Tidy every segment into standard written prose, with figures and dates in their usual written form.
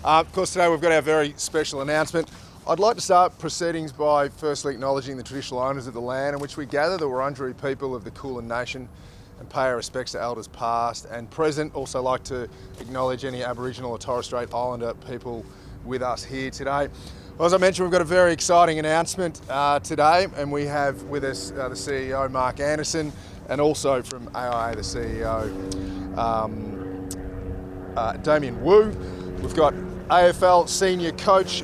Of course, today we've got our very special announcement. I'd like to start proceedings by firstly acknowledging the traditional owners of the land in which we gather, the Wurundjeri people of the Kulin Nation, and pay our respects to elders past and present. Also like to acknowledge any Aboriginal or Torres Strait Islander people with us here today. Well, as I mentioned, we've got a very exciting announcement today, and we have with us the CEO, Mark Anderson, and also from AIA, the CEO, Damien Wu. We've got AFL senior coach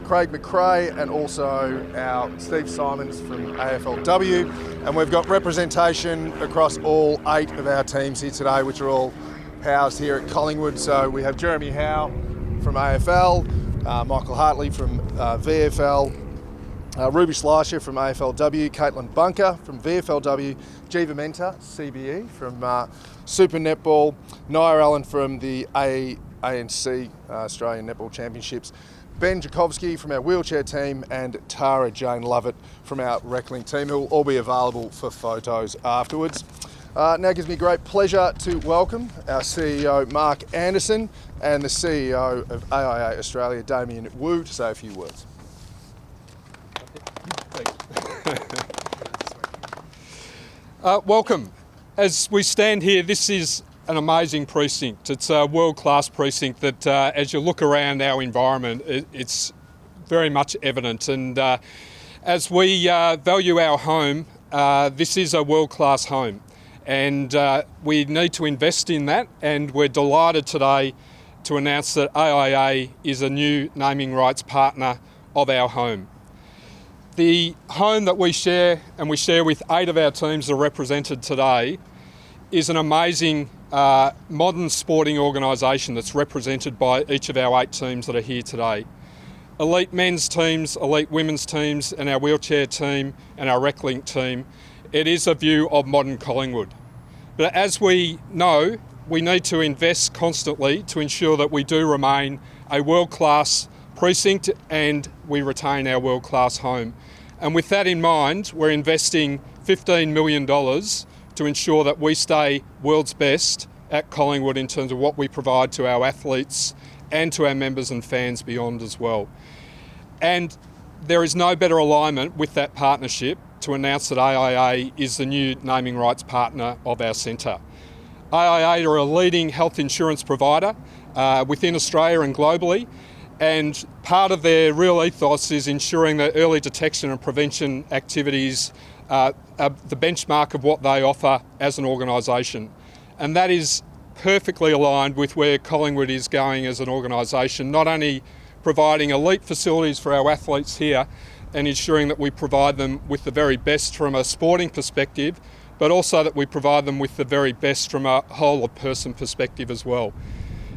Craig McRae, and also our Steve Simons from AFLW, and we've got representation across all 8 of our teams here today, which are all housed here at Collingwood. So we have Jeremy Howe from AFL, Michael Hartley from VFL, Ruby Slicer from AFLW, Caitlin Bunker from VFLW, Jiva Menta, CBE from Super Netball, Nia Allen from the ANC Australian Netball Championships, Ben Jakovsky from our wheelchair team, and Tara Jane Lovett from our Reckling team, who will all be available for photos afterwards. Now it gives me great pleasure to welcome our CEO Mark Anderson and the CEO of AIA Australia, Damien Wu, to say a few words. Welcome. As we stand here, this is an amazing precinct. It's a world-class precinct that as you look around our environment, it's very much evident. And as we value our home, this is a world-class home. And we need to invest in that, and we're delighted today to announce that AIA is a new naming rights partner of our home. The home that we share, and we share with 8 of our teams that are represented today, is an amazing modern sporting organisation that's represented by each of our 8 teams that are here today. Elite men's teams, elite women's teams, and our wheelchair team and our Recklink team. It is a view of modern Collingwood. But as we know, we need to invest constantly to ensure that we do remain a world-class precinct and we retain our world-class home. And with that in mind, we're investing $15 million to ensure that we stay world's best at Collingwood in terms of what we provide to our athletes and to our members and fans beyond as well. And there is no better alignment with that partnership to announce that AIA is the new naming rights partner of our centre. AIA are a leading health insurance provider within Australia and globally, and part of their real ethos is ensuring that early detection and prevention activities are the benchmark of what they offer as an organisation. And that is perfectly aligned with where Collingwood is going as an organisation, not only providing elite facilities for our athletes here and ensuring that we provide them with the very best from a sporting perspective, but also that we provide them with the very best from a whole of person perspective as well.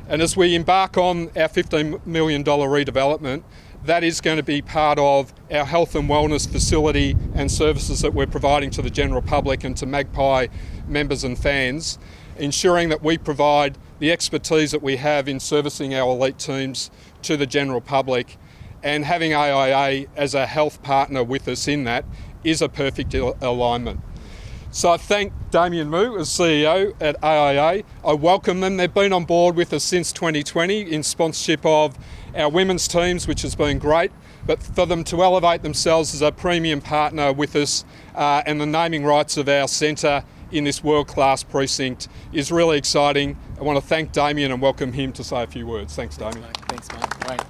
And as we embark on our $15 million redevelopment, that is going to be part of our health and wellness facility and services that we're providing to the general public and to Magpie members and fans, ensuring that we provide the expertise that we have in servicing our elite teams to the general public, and having AIA as a health partner with us in that is a perfect alignment. So I thank Damien Wu as CEO at AIA. I welcome them. They've been on board with us since 2020 in sponsorship of our women's teams, which has been great. But for them to elevate themselves as a premium partner with us and the naming rights of our centre in this world-class precinct is really exciting. I want to thank Damien and welcome him to say a few words. Thanks, Damien. Thanks, Mark. Great.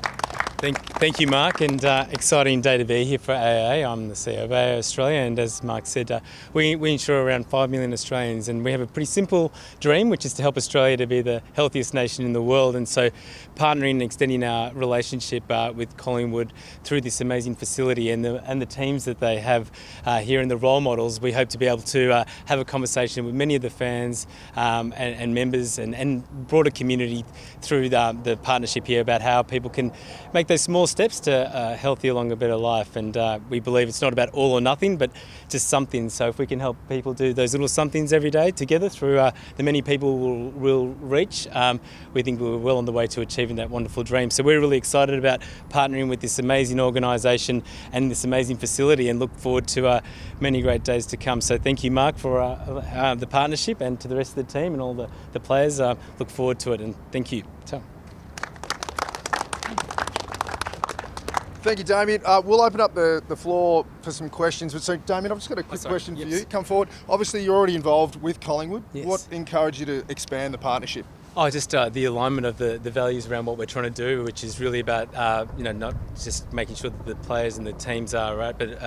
Thank you, Mark, and exciting day to be here for AIA. I'm the CEO of AIA Australia, and as Mark said, we insure around 5 million Australians, and we have a pretty simple dream, which is to help Australia to be the healthiest nation in the world. And so partnering and extending our relationship with Collingwood through this amazing facility and the teams that they have here and the role models, we hope to be able to have a conversation with many of the fans and members and broader community through the partnership here about how people can make those small steps to a healthier, longer, better life. And we believe it's not about all or nothing, but just something. So if we can help people do those little somethings every day together through the many people we'll reach, we think we're well on the way to achieving that wonderful dream. So we're really excited about partnering with this amazing organisation and this amazing facility, and look forward to many great days to come. So thank you, Mark, for the partnership, and to the rest of the team and all the players. Look forward to it, and thank you. Thank you, Damien. We'll open up the floor for some questions. But so, Damien, I've just got a quick question for you. Come forward. Obviously, you're already involved with Collingwood. Yes. What encouraged you to expand the partnership? Oh, just the alignment of the values around what we're trying to do, which is really about not just making sure that the players and the teams are right, but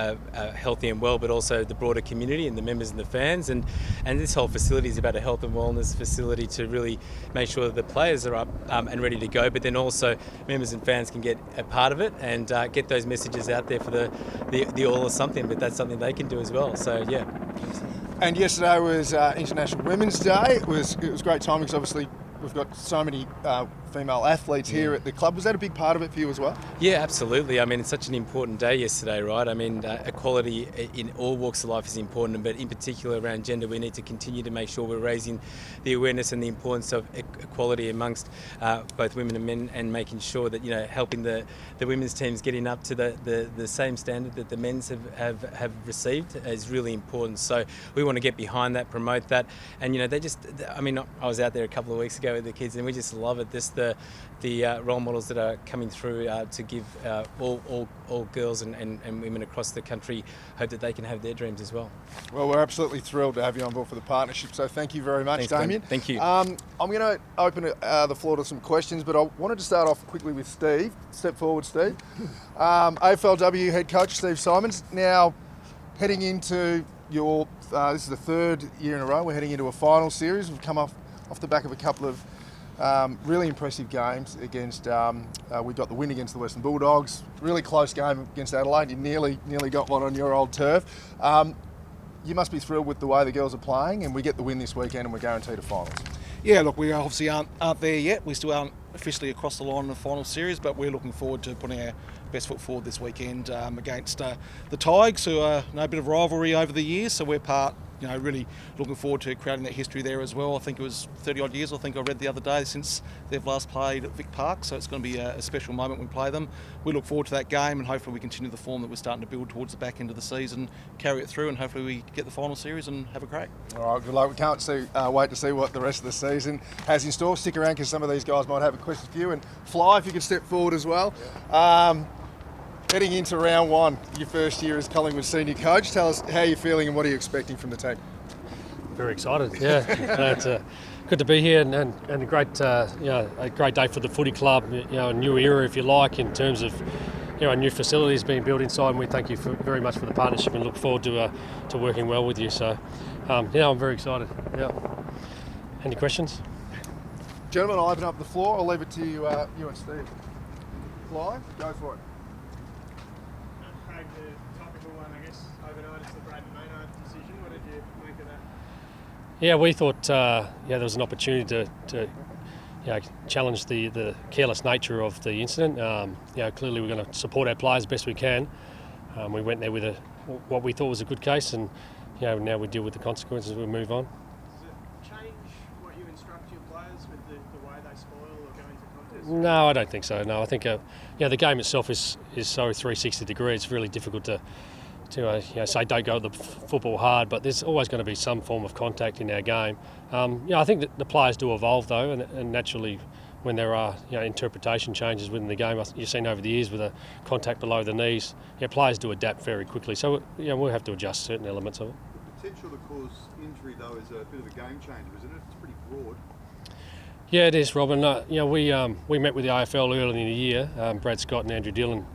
healthy and well, but also the broader community and the members and the fans. And this whole facility is about a health and wellness facility to really make sure that the players are up and ready to go, but then also members and fans can get a part of it and get those messages out there for the all or something. But that's something they can do as well. So yeah. And yesterday was International Women's Day. It was great timing because obviously we've got so many female athletes here at the club. Was that a big part of it for you as well? Yeah, absolutely. I mean, it's such an important day yesterday, right? I mean, equality in all walks of life is important, but in particular around gender, we need to continue to make sure we're raising the awareness and the importance of equality amongst both women and men, and making sure that, helping the women's teams getting up to the same standard that the men's have received is really important. So we want to get behind that, promote that. And, I was out there a couple of weeks ago with the kids and we just love it. The role models that are coming through to give all girls and women across the country hope that they can have their dreams as well. Well, we're absolutely thrilled to have you on board for the partnership, so thank you very much. Thanks, Damien. Thank you. I'm going to open the floor to some questions, but I wanted to start off quickly with Steve. Step forward, Steve. AFLW head coach Steve Simons. Now, heading into this is the third year in a row, we're heading into a final series. We've come off the back of a couple of really impressive games against, we got the win against the Western Bulldogs, really close game against Adelaide. You nearly got one on your old turf. You must be thrilled with the way the girls are playing, and we get the win this weekend and we're guaranteed a finals. Yeah, look, we obviously aren't there yet. We still aren't officially across the line in the final series, but we're looking forward to putting our best foot forward this weekend against the Tigers, who are a bit of rivalry over the years, so we're really looking forward to creating that history there as well. I think it was 30 odd years, I think I read the other day, since they've last played at Vic Park, so it's going to be a special moment when we play them. We look forward to that game, and hopefully we continue the form that we're starting to build towards the back end of the season, carry it through, and hopefully we get the final series and have a crack. All right, good luck. We can't wait to see what the rest of the season has in store. Stick around because some of these guys might have a question for you. And Fly, if you could step forward as well. Yeah. Heading into round one, your first year as Collingwood senior coach, tell us how you're feeling and what are you expecting from the team? Very excited, yeah. It's good to be here and a great day for the footy club. A new era, if you like, in terms of new facilities being built inside. And we thank you very much for the partnership and look forward to working well with you. So, I'm very excited. Yeah. Any questions? Gentlemen, I'll open up the floor. I'll leave it to you and Steve. Fly, go for it. Craig, the topical one, I guess, overnight is the Brad Maynard decision. What did you make of that? Yeah, we thought there was an opportunity to challenge the careless nature of the incident. Clearly we're going to support our players best we can. We went there with what we thought was a good case, and now we deal with the consequences. We move on. Does it change what you instruct your players with the way they spoil or go into contests? No, I don't think so. No, I think the game itself is so 360 degree. It's really difficult to say don't go at the football hard, but there's always going to be some form of contact in our game. I think that the players do evolve though, and naturally when there are interpretation changes within the game, you've seen over the years with a contact below the knees, players do adapt very quickly. So we'll have to adjust certain elements of it. The potential to cause injury though is a bit of a game changer, isn't it? It's pretty broad. Yeah, it is, Robin. We met with the AFL earlier in the year. Brad Scott and Andrew Dillon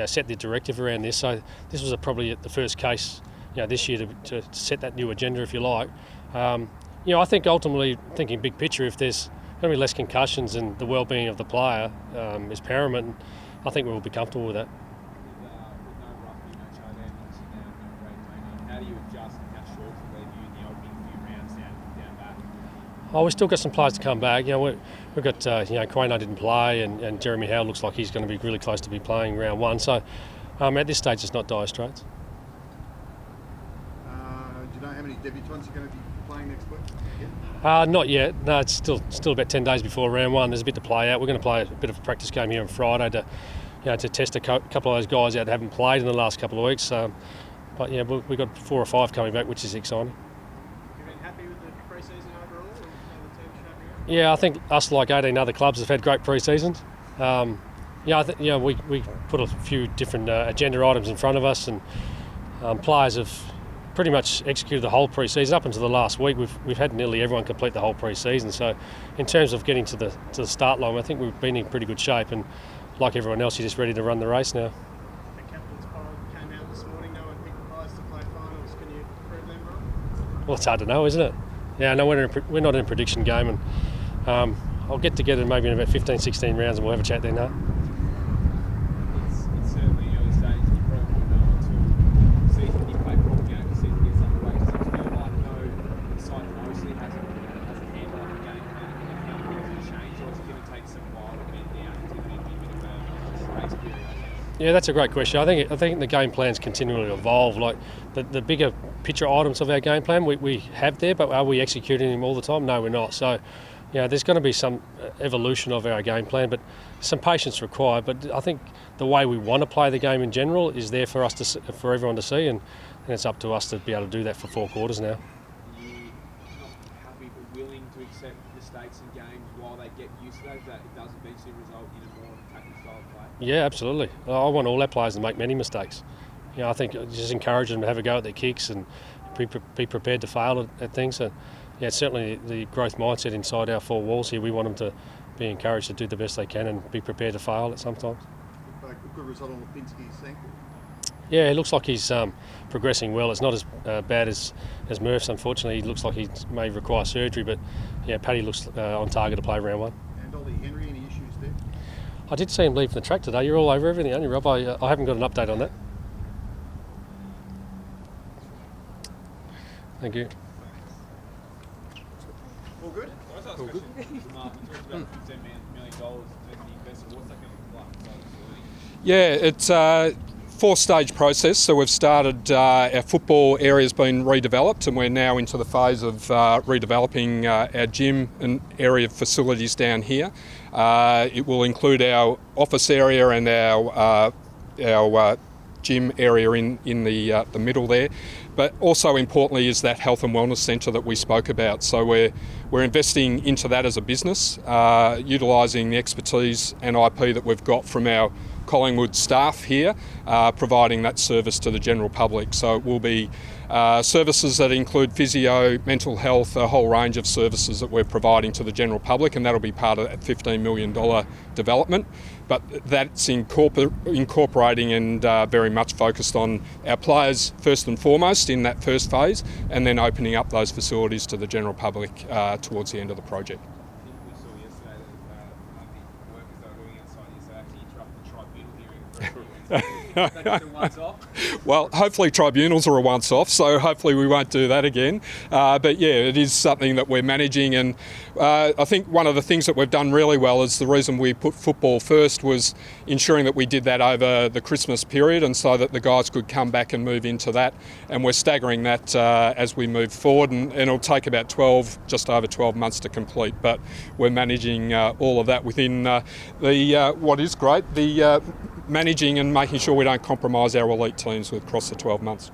set the directive around this. So this was probably the first case this year to set that new agenda, if you like. I think ultimately, thinking big picture, if there's going to be less concussions and the well-being of the player is paramount, I think we'll be comfortable with that. With no Ruffy, no Charlie obviously now no Craig Maynard, how do you adjust and how short will leave you in the opening few rounds down back? Oh, we've still got some players to come back. We've got Quayno didn't play, and Jeremy Howe looks like he's going to be really close to be playing round one. So at this stage, it's not dire straits. Do you know how many debutants are going to be playing next week? Not yet. No, it's still about 10 days before round one. There's a bit to play out. We're going to play a bit of a practice game here on Friday to test a couple of those guys out that haven't played in the last couple of weeks. But we've got 4 or 5 coming back, which is exciting. You've been happy with the pre-season overall and how the team's shaping up? Yeah, I think us, like 18 other clubs, have had great pre-seasons. we put a few different agenda items in front of us, and players have pretty much executed the whole pre-season up until the last week. We've had nearly everyone complete the whole pre-season. So, in terms of getting to the start line, I think we've been in pretty good shape, and like everyone else, you're just ready to run the race now. The captain's poll came out this morning. No one picked guys to play finals. Can you prove them wrong? Well, it's hard to know, isn't it? Yeah, no, we're not in a prediction game, and I'll get together maybe in about 15, 16 rounds, and we'll have a chat then. It's certainly early stages. You probably won't know until season you play proper games, the season gets underway. So it's feel like the side mostly has a handle on the game plan and how things have changed, or is it going to take some while to get down to a bit of a race period, I guess? Yeah, that's a great question. I think the game plans continually evolve. Like the bigger picture items of our game plan, we have there, but are we executing them all the time? No, we're not. So, there's going to be some evolution of our game plan, but some patience required. But I think the way we want to play the game in general is there for us for everyone to see, and it's up to us to be able to do that for 4 quarters now. Are you not happy but willing to accept mistakes in games while they get used to that it does eventually result in a more attacking style of play? Yeah, absolutely. I want all our players to make many mistakes. I think just encourage them to have a go at their kicks and be prepared to fail at things. So, certainly the growth mindset inside our 4 walls here, we want them to be encouraged to do the best they can and be prepared to fail at sometimes. Good result on Lipinski's ankle. Yeah, it looks like he's progressing well. It's not as bad as Murph's, unfortunately. He looks like he may require surgery, but Paddy looks on target to play round 1. And Ollie Henry, any issues there? I did see him leave the track today. You're all over everything, aren't you, Rob? I haven't got an update on that. Thank you. All good? All good. Mark, you talked about $15 million in terms of the investment. What's that going to look like? Yeah, it's a 4-stage process. So we've started, our football area's been redeveloped, and we're now into the phase of redeveloping our gym and area of facilities down here. It will include our office area and our gym area in the middle there. But also importantly is that health and wellness centre that we spoke about. So we're investing into that as a business, utilising the expertise and IP that we've got from our Collingwood staff here, providing that service to the general public. So it will be services that include physio, mental health, a whole range of services that we're providing to the general public, and that'll be part of that $15 million development. But that's incorporating and very much focused on our players first and foremost in that first phase, and then opening up those facilities to the general public towards the end of the project. I think we saw yesterday that the workers that were going outside yesterday actually interrupted the tribunal hearing. That's a once-off. Well, hopefully tribunals are a once-off, so hopefully we won't do that again. But yeah, it is something that we're managing, and I think one of the things that we've done really well is the reason we put football first was ensuring that we did that over the Christmas period, and so that the guys could come back and move into that. And we're staggering that as we move forward, and it'll take about just over 12 months to complete. But we're managing all of that within what is great, the managing and making sure we don't compromise our elite teams across the 12 months.